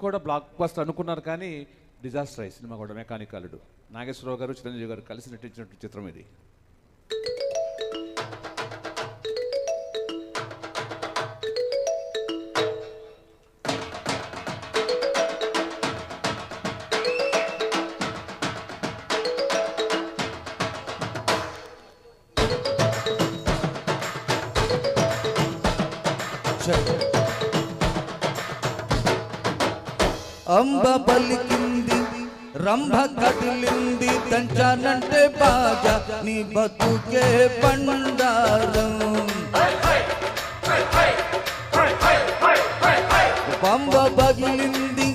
కూడా block buster అనుకున్నారు, కానీ డిజాస్టర్ అయ్యి సినిమా కూడా. మెకానిక్ అల్లుడు నాగేశ్వరరావు గారు, చిరంజీవి గారు కలిసి నటించినటువంటి చిత్రం ఇది. అంబ పలికింది, రంభ కదిలింది, దంచానంటే బాజా నీ బతుకే పండారం. పంబ పగిలింది,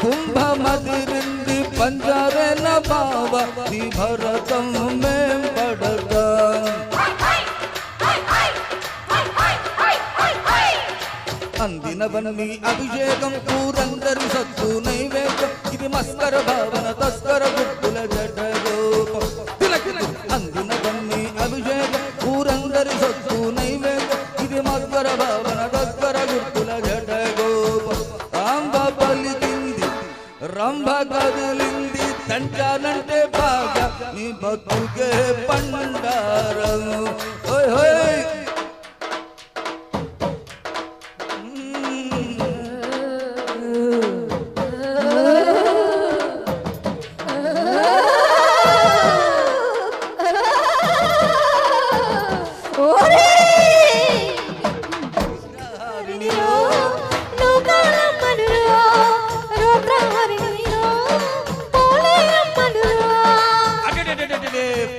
కుంభ మదిరింది, పంజారేన బావ నీ భరతం మేం పడతాం. అందినవన్నీ అభిషేకం, ఊరందరి సత్తు నైవేద్యం, ఇది మస్కర భావన తస్కర గుర్తుల జటగోపం. అందినవన్నీ అభిషేకం, ఊరందరి సత్తు నైవేద్యం, ఇది మస్కర భావన తస్కర గుర్తుల జటగోపం. రాంబ పలికింది, రంభ కదిలింది, దంచానంటే బాగా నీ బతుకే పండారం. ఓయ్ హోయ్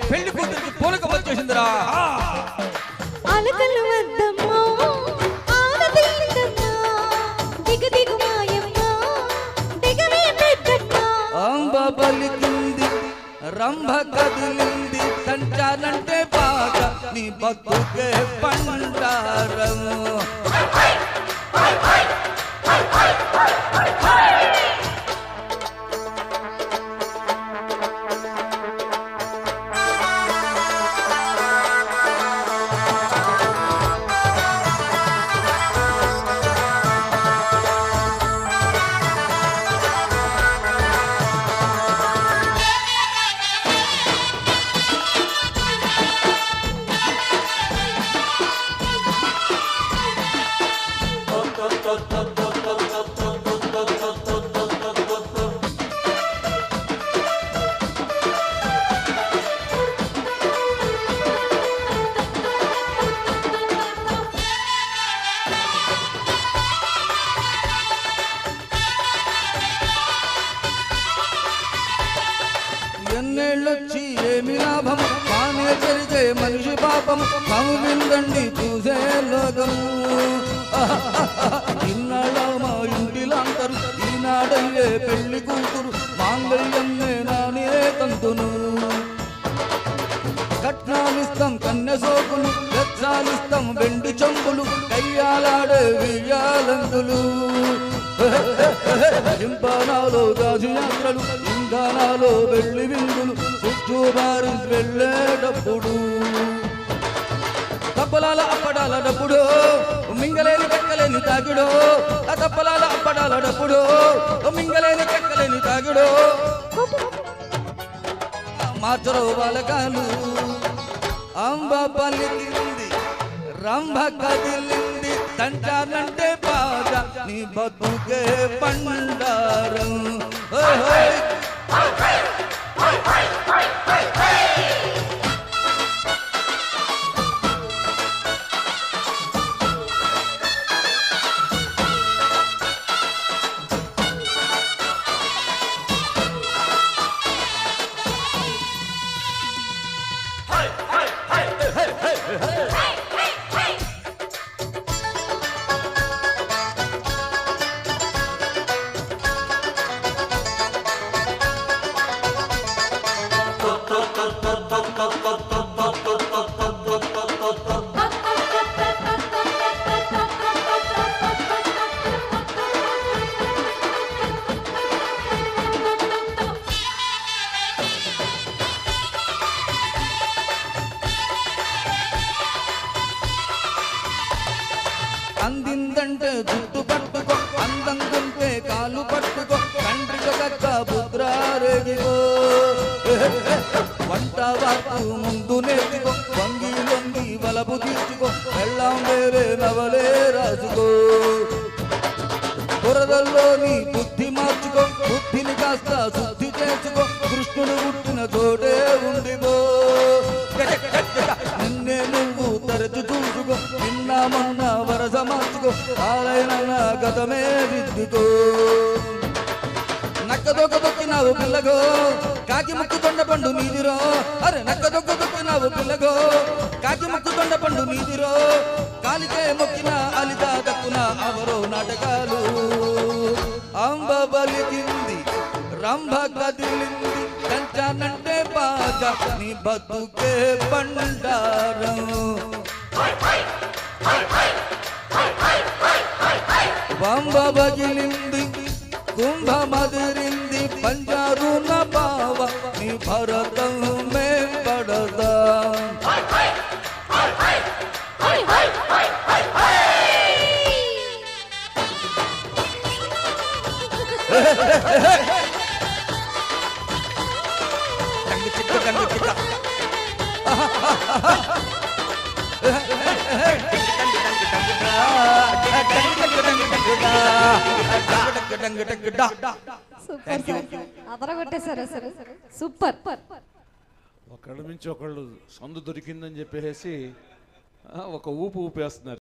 పెళ్లి కూతురికి పూలక వచ్చేసిందిరా. అలకలు వద్దమ్మా, ఆనదీందమ్మా, దిగు దిగు మాయమ్మ, దిగవే పెద్దమ్మ. అంబ పలికింది, రంభ కదిలింది, దంచానంటే బాగా నీ బతుకే పండారం. ఎన్నేళ్ళొచ్చి ఏమి లాభం, మానే జరిగే మనిషి పాపం, మాము విందండి చూసే లోకము. ఇన్నాళ్ళ మా ఇంటిలాంతరు, ఈనాడయ్యే పెళ్లి కూతురు, మాంగళ్యమే నానే తంతును. కట్నాలిస్తాం కన్నె సోకులు, గచ్చాలిస్తాం వెండి చెంబులు, కయ్యాలాడే వియ్యాలంగులు. జింపానాలో దాసియాత్రలు, ఇంధనాలో వెళ్ళి విందులు, చుట్టూ బారి వెళ్ళేటప్పుడు తప్పలాల అప్పడాల డప్పుడు, మింగలేని కక్కలేని తాగుడో. ఆ తప్పలాల అప్పడాల డప్పుడు, మింగలేని కక్కలేని తాగుడో. మార్చరో బాలకాలు. అంబ పలికింది, రంభ కదిలింది, దంచానంటే బాగా నీ బతుకే పండారం. అందిందంటే జుట్టు పట్టుకో, అందంగుంటే కాలు పట్టుకో. పట్టుకో కంటికొక పుత్రారేగిపో వంట వార్పు ముందు నేర్చుకో వంగి లొంగి వలపు తీర్చుకో వెళ్ళాం వేరే నవలే రాసుకో బురదల్లో నీ బుద్ధి మార్చుకో బుద్ధిని కాస్త శుద్ధి చేసుకో కృష్ణుడు పుట్టిన చోటే ఉండిపో నిన్నే నువ్వు తరచు చూసుకో నిన్న మొన్న వరస మార్చుకో ఆలైన గతమే దిద్దుకో నక్కదొక్క దొక్కినావు పిల్లగో కాకి ముక్కు దొండ పండు నీదిరో అరే నక్కదొక్క దొక్కినావు పిల్లగో కాకి ముక్కు దొండ పండు నీదిరో కాలికే మొక్కిన అలిత దక్కున అవరో నాటకాలు అంబ బలికింది రంభ కదిలింది కంచానంటే బాగా నీ బతుకే బండారం వంబ బగిలింది కుంభ మదిరింది పంజారున బావ నీ భరతం మేంబడదా సూపర్ సార్ అదరగొట్టేశారు అసలు సూపర్ ఒకళ్ళ నుంచి ఒకళ్ళు సందు దొరికిందని చెప్పేసి ఒక ఊపు ఊపేస్తున్నారు.